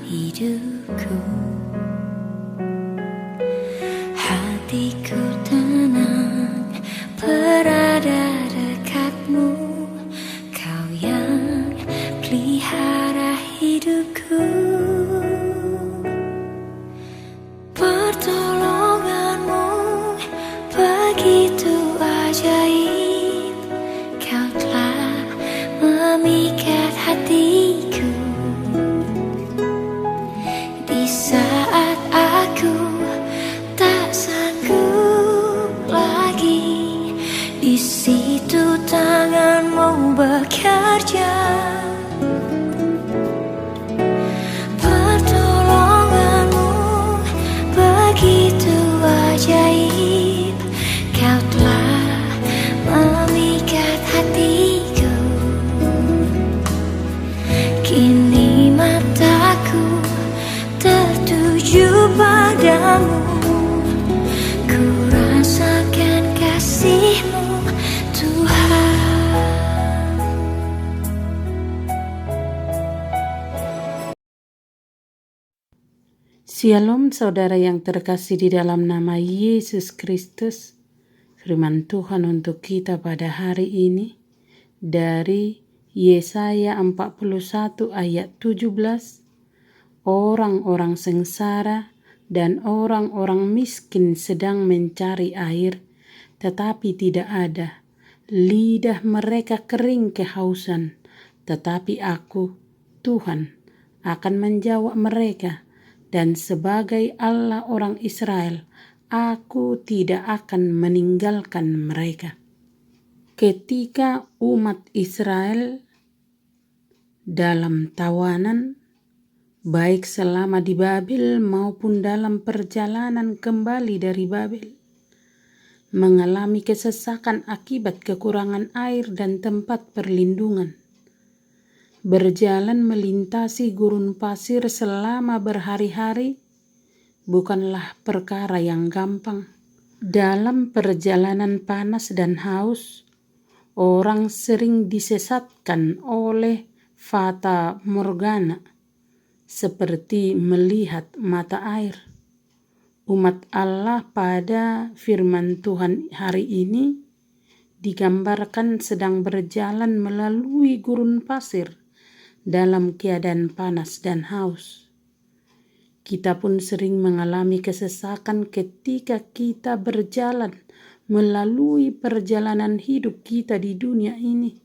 hidupku. Hatiku tenang berada dekatmu, kau yang pelihara hidupku. Pertolonganmu begitu ajaib, kau telah memikat hatiku. Di saat aku tak sanggup lagi, di situ tanganmu bekerja. Pertolonganmu begitu ajaib, kau telah memikat hatiku. Kini mataku tertuju padamu, ku rasakan kasih-Mu, Tuhan. Shalom saudara yang terkasih di dalam nama Yesus Kristus. Firman Tuhan untuk kita pada hari ini dari Yesaya 41 ayat 17. Orang-orang sengsara dan orang-orang miskin sedang mencari air, tetapi tidak ada. Lidah mereka kering kehausan, tetapi Aku, Tuhan, akan menjawab mereka. Dan sebagai Allah orang Israel, Aku tidak akan meninggalkan mereka. Ketika umat Israel dalam tawanan, baik selama di Babel maupun dalam perjalanan kembali dari Babel, mengalami kesesakan akibat kekurangan air dan tempat perlindungan. Berjalan melintasi gurun pasir selama berhari-hari bukanlah perkara yang gampang. Dalam perjalanan panas dan haus, orang sering disesatkan oleh fata morgana, seperti melihat mata air. Umat Allah pada firman Tuhan hari ini digambarkan sedang berjalan melalui gurun pasir dalam keadaan panas dan haus. Kita pun sering mengalami kesesakan ketika kita berjalan melalui perjalanan hidup kita di dunia ini.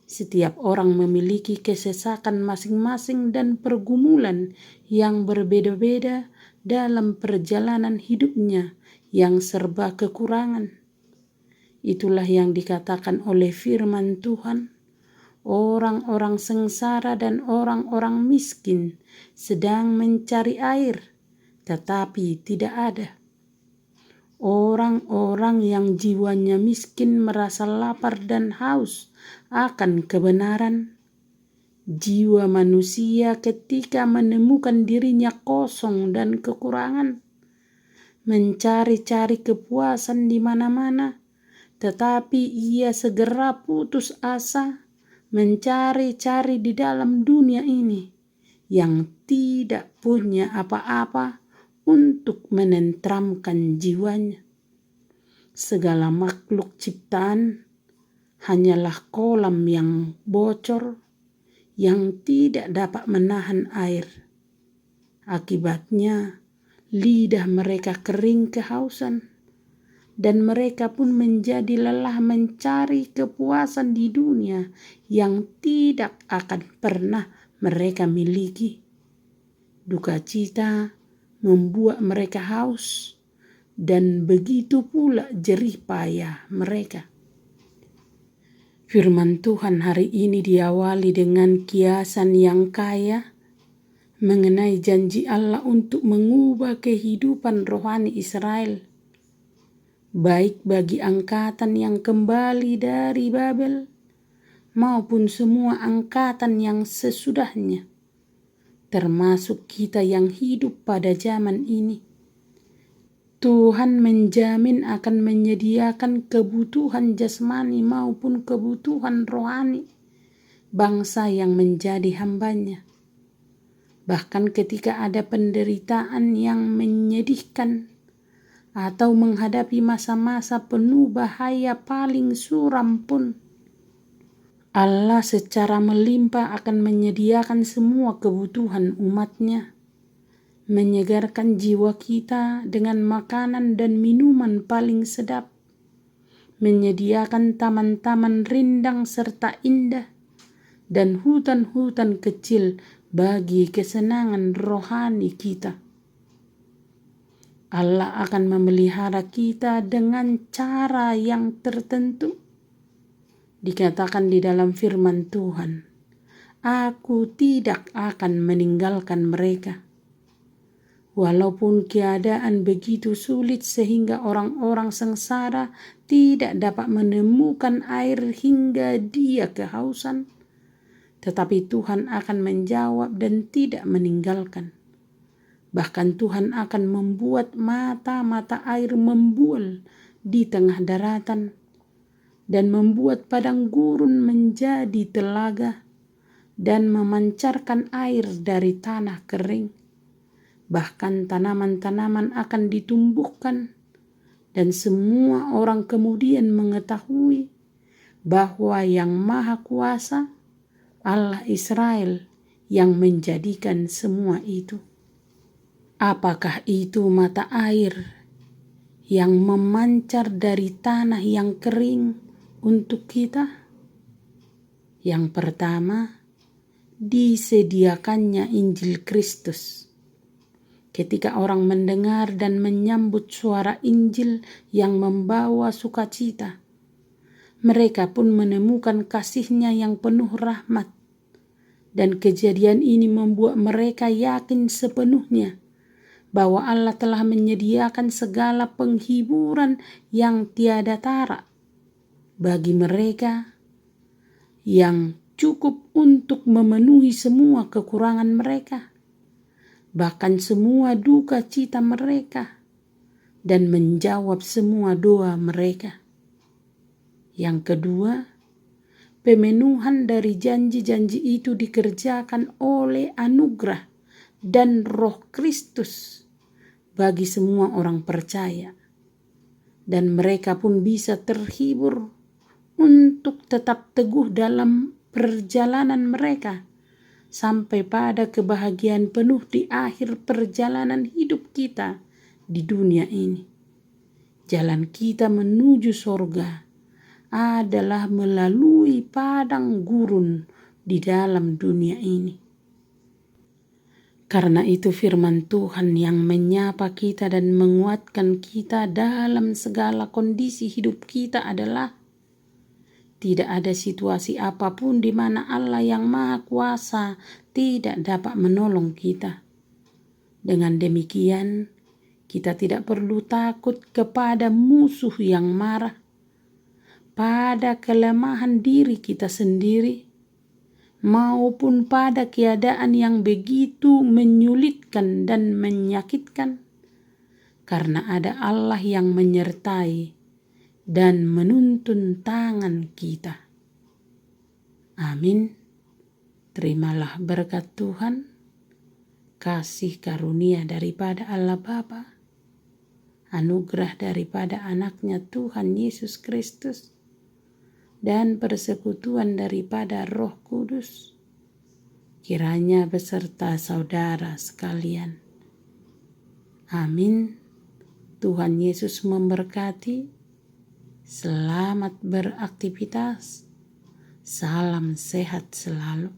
Setiap orang memiliki kesesakan masing-masing dan pergumulan yang berbeda-beda dalam perjalanan hidupnya yang serba kekurangan. Itulah yang dikatakan oleh firman Tuhan. Orang-orang sengsara dan orang-orang miskin sedang mencari air, tetapi tidak ada. Orang-orang yang jiwanya miskin merasa lapar dan haus akan kebenaran. Jiwa manusia ketika menemukan dirinya kosong dan kekurangan, mencari-cari kepuasan di mana-mana, tetapi ia segera putus asa, mencari-cari di dalam dunia ini yang tidak punya apa-apa untuk menenteramkan jiwanya. Segala makhluk ciptaan hanyalah kolam yang bocor yang tidak dapat menahan air. Akibatnya lidah mereka kering kehausan, dan mereka pun menjadi lelah mencari kepuasan di dunia yang tidak akan pernah mereka miliki. Duka cita membuat mereka haus, dan begitu pula jerih payah mereka. Firman Tuhan hari ini diawali dengan kiasan yang kaya mengenai janji Allah untuk mengubah kehidupan rohani Israel, baik bagi angkatan yang kembali dari Babel maupun semua angkatan yang sesudahnya, termasuk kita yang hidup pada zaman ini. Tuhan menjamin akan menyediakan kebutuhan jasmani maupun kebutuhan rohani bangsa yang menjadi hambanya. Bahkan ketika ada penderitaan yang menyedihkan atau menghadapi masa-masa penuh bahaya paling suram pun, Allah secara melimpah akan menyediakan semua kebutuhan umat-Nya, menyegarkan jiwa kita dengan makanan dan minuman paling sedap, menyediakan taman-taman rindang serta indah, dan hutan-hutan kecil bagi kesenangan rohani kita. Allah akan memelihara kita dengan cara yang tertentu. Dikatakan di dalam firman Tuhan, "Aku tidak akan meninggalkan mereka." Walaupun keadaan begitu sulit sehingga orang-orang sengsara tidak dapat menemukan air hingga dia kehausan, tetapi Tuhan akan menjawab dan tidak meninggalkan. Bahkan Tuhan akan membuat mata-mata air membual di tengah daratan dan membuat padang gurun menjadi telaga dan memancarkan air dari tanah kering. Bahkan tanaman-tanaman akan ditumbuhkan dan semua orang kemudian mengetahui bahwa Yang Maha Kuasa, Allah Israel, yang menjadikan semua itu. Apakah itu mata air yang memancar dari tanah yang kering untuk kita? Yang pertama, disediakannya Injil Kristus. Ketika orang mendengar dan menyambut suara Injil yang membawa sukacita, mereka pun menemukan kasih-Nya yang penuh rahmat. Dan kejadian ini membuat mereka yakin sepenuhnya bahwa Allah telah menyediakan segala penghiburan yang tiada tara bagi mereka, yang cukup untuk memenuhi semua kekurangan mereka, bahkan semua duka cita mereka, dan menjawab semua doa mereka. Yang kedua, pemenuhan dari janji-janji itu dikerjakan oleh anugerah dan Roh Kristus bagi semua orang percaya, dan mereka pun bisa terhibur untuk tetap teguh dalam perjalanan mereka sampai pada kebahagiaan penuh di akhir perjalanan hidup kita di dunia ini. Jalan kita menuju sorga adalah melalui padang gurun di dalam dunia ini. Karena itu firman Tuhan yang menyapa kita dan menguatkan kita dalam segala kondisi hidup kita adalah, tidak ada situasi apapun di mana Allah yang Maha Kuasa tidak dapat menolong kita. Dengan demikian, kita tidak perlu takut kepada musuh yang marah, pada kelemahan diri kita sendiri, maupun pada keadaan yang begitu menyulitkan dan menyakitkan, karena ada Allah yang menyertai dan menuntun tangan kita. Amin. Terimalah berkat Tuhan, kasih karunia daripada Allah Bapa, anugerah daripada anaknya Tuhan Yesus Kristus, dan persekutuan daripada Roh Kudus, kiranya beserta saudara sekalian. Amin. Tuhan Yesus memberkati. Selamat beraktivitas. Salam sehat selalu.